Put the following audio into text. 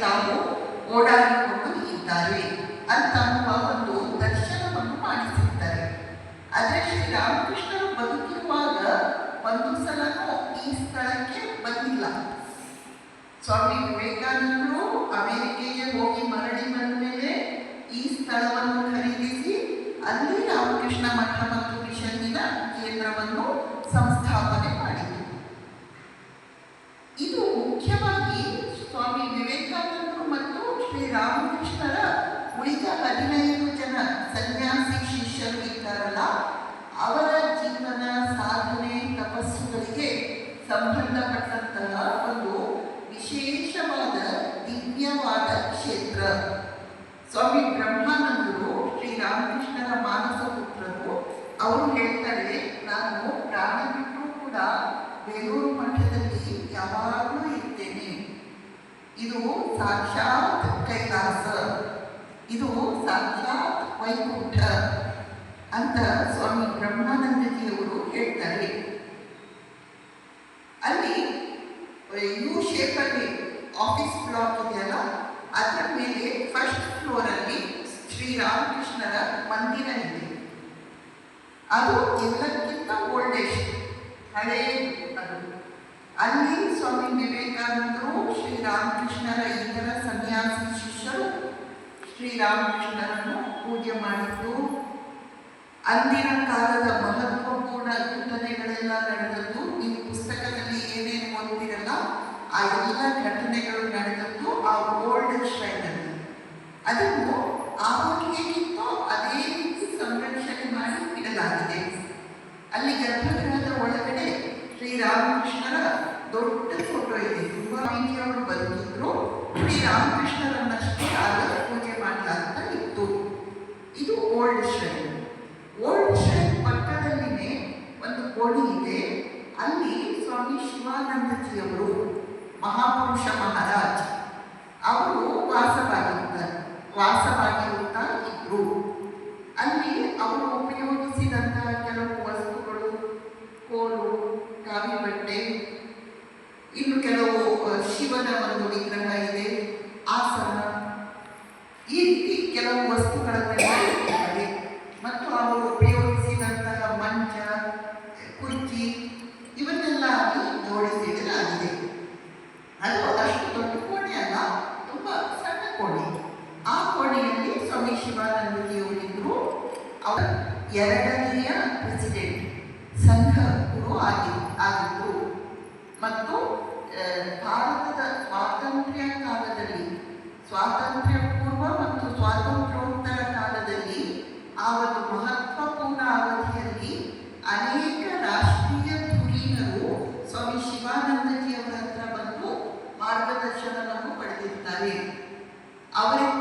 ತಾವು ಓಡಾಡಿಕೊಂಡು ಇದ್ದಾರೆ ಅಂತನ್ನುವ ಒಂದು ದರ್ಶನವನ್ನು ಮಾಡಿಸಿದ್ದಾರೆ. ಆದರೆ ಶ್ರೀರಾಮಕೃಷ್ಣರು ಬದುಕಿರುವಾಗ ಒಂದು ಸಲನೂ ಈ ಸ್ಥಳಕ್ಕೆ ಬಂದಿಲ್ಲ. ಸ್ವಾಮಿ ವಿವೇಕಾನಂದರು ಅಮೆರಿಕೆಗೆ ಹೋಗಿ ಮರಳಿ ಬಂದ ಮೇಲೆ ಈ ಸ್ಥಳವನ್ನು ಖರೀದಿಸಿ ಅಲ್ಲಿ ರಾಮಕೃಷ್ಣ ಮಠ ಮತ್ತು ಮಿಷನ್ನಿನ ಕೇಂದ್ರವನ್ನು ಸಂಸ್ಥಾಪನೆ ಮಾಡಿದರು. ಇದು ಮುಖ್ಯವಾಗಿ ಸ್ವಾಮಿ ವಿವೇಕಾನಂದರು ಮತ್ತು ಶ್ರೀರಾಮಕೃಷ್ಣರ ಉಳಿದ 15 ಜನ ಸನ್ಯಾಸಿ ಶಿಷ್ಯರು ಇದ್ದಾರಲ್ಲ, ಅವರ ಜೀವನ ಸಾಧನೆ ತಪಸ್ಸುಗಳಿಗೆ ಸಂಬಂಧಪಟ್ಟಂತಹ ಒಂದು ವಿಶೇಷವಾದ ದಿವ್ಯವಾದ ಕ್ಷೇತ್ರ. ಸ್ವಾಮಿ ಬ್ರಹ್ಮಾನಂದರು ಶ್ರೀರಾಮಕೃಷ್ಣರ ಮಾನಸ ಪುತ್ರರು. ಅವರು ಹೇಳ್ತಾರೆ, ನಾನು ಪ್ರಾಣ ಬಿಟ್ಟರೂ ಕೂಡ ಬೇಲೂರು ಮಠದಲ್ಲಿ ಯಾವಾಗಲೂ ಇರ್ತೇನೆ. ಇದು ಸಾಕ್ಷಾತ್ ಕೈಲಾಸ, ಇದು ಸಾಕ್ಷಾತ್ ವೈಕುಂಠ ಅಂತ ಸ್ವಾಮಿ ಬ್ರಹ್ಮಾನಂದಜಿಯವರು ಹೇಳ್ತಾರೆ. ಅಲ್ಲಿ ಯು ಶೇಪಲ್ಲಿ ಆಫೀಸ್ ಬ್ಲಾಕ್ ಇದೆಯಲ್ಲ, ಅದರ ಮೇಲೆ ಫಸ್ಟ್ ಫ್ಲೋರಲ್ಲಿ ಶ್ರೀರಾಮಕೃಷ್ಣರ ಮಂದಿರ ಇದೆ. ಅದು ಎಲ್ಲಕ್ಕಿಂತ ಓಲ್ಡೆಸ್ಟ್, ಹಳೇ ಅದು. ಅಲ್ಲಿ ಸ್ವಾಮಿ ವಿವೇಕಾನಂದರು ಶ್ರೀರಾಮಕೃಷ್ಣರ ಇತರ ಸನ್ಯಾಸಿ ಶಿಷ್ಯರು ಶ್ರೀರಾಮಕೃಷ್ಣರನ್ನು ಪೂಜೆ ಮಾಡಿದ್ದು, ಅಂದಿನ ಕಾಲದ ಮಹತ್ವಪೂರ್ಣ ಘಟನೆಗಳೆಲ್ಲ ನಡೆದದ್ದು. ನೀವು ಪುಸ್ತಕದಲ್ಲಿ ಏನೇನು ಓದ್ತಿರಲ್ಲ, ಆ ಎಲ್ಲ ಘಟನೆಗಳು ನಡೆದದ್ದು ಆ ಓಲ್ಡ್ ಶ್ರೈನಲ್ಲಿ. ಅದನ್ನು ಆವಾಗ ಹೇಗಿತ್ತೋ ಅದೇ ರೀತಿ ಸಂರಕ್ಷಣೆ ಮಾಡಿ ಇಡಲಾಗಿದೆ. ಅಲ್ಲಿ ಗರ್ಭಗೃಹದ ಒಳಗಡೆ ಶ್ರೀರಾಮಕೃಷ್ಣರ ದೊಡ್ಡ ಫೋಟೋ ಇದೆ. ತುಂಬ ಅವರು ಬದುಕಿದ್ರು, ಶ್ರೀರಾಮಕೃಷ್ಣರನ್ನಷ್ಟೇ ಆಗ ಪೂಜೆ ಮಾಡಲಾಗ್ತಾ ಇತ್ತು. ಇದು ಓಲ್ಡ್ ಶ್ರೈನ್. ಓಲ್ಡ್ ಶ್ರೈನ್ ಪಕ್ಕದಲ್ಲಿನೇ ಒಂದು ಕೋಣೆ ಇದೆ. ಅಲ್ಲಿ ಸ್ವಾಮಿ ಶಿವಾನಂದಜಿಯವರು, ಮಹಾಪುರುಷ ಮಹಾರಾಜ್, ಅವರು ವಾಸವಾಗಿರುತ್ತಾ ಇದ್ರು. ಅಲ್ಲಿ ಅವರು ಉಪಯೋಗಿಸಿದಂತಹ ಕೆಲವು ವಸ್ತುಗಳು, ಕೋಲು, ಕಾವಿ ಬಟ್ಟೆ, ಇನ್ನು ಕೆಲವು ಶಿವನ ಒಂದು ವಿಗ್ರಹ ಇದೆ, ಆಸನ, ಈ ರೀತಿ ಕೆಲವು ವಸ್ತುಗಳನ್ನೆಲ್ಲ ಇಟ್ಟಿದ್ದಾರೆ. ಮತ್ತು ಅವರು ಉಪಯೋಗಿಸಿದಂತಹ ಮಂಚ, ಕುರ್ಚಿ, ಇವನ್ನೆಲ್ಲ ಅಲ್ಲಿ ಜೋಡಿಸಿಡಲಾಗಿದೆ. ಅದು ಅಷ್ಟು ದೊಡ್ಡ ಕೋಣೆ ಅಲ್ಲ, ತುಂಬ ಸಣ್ಣ ಕೋಣೆ. ಆ ಕೋಣೆಯಲ್ಲಿ ಸ್ವಾಮಿ ಶಿವಾನಂದಜಿಯವರಿದ್ದರು. ಅವರು 2ನೇ ಪ್ರೆಸಿಡೆಂಟ್, ಸಂಘ ಗುರು ಆಗಿದ್ದರು. ಮತ್ತು ಭಾರತದ ಸ್ವಾತಂತ್ರ್ಯ ಕಾಲದಲ್ಲಿ, ಸ್ವಾತಂತ್ರ್ಯ ಪೂರ್ವ ಮತ್ತು ಸ್ವಾತಂತ್ರ್ಯೋತ್ತರ ಕಾಲದಲ್ಲಿ, ಆ ಒಂದು ಮಹತ್ವಪೂರ್ಣ ಅವಧಿಯಲ್ಲಿ ಅನೇಕ ರಾಷ್ಟ್ರೀಯ ಧುರೀಣರು ಸ್ವಾಮಿ ಶಿವಾನಂದಜಿಯವರ ಹತ್ರ ಬಂದು ಮಾರ್ಗದರ್ಶನವನ್ನು ಪಡೆದಿರ್ತಾರೆ. ಅವರಿಗೆ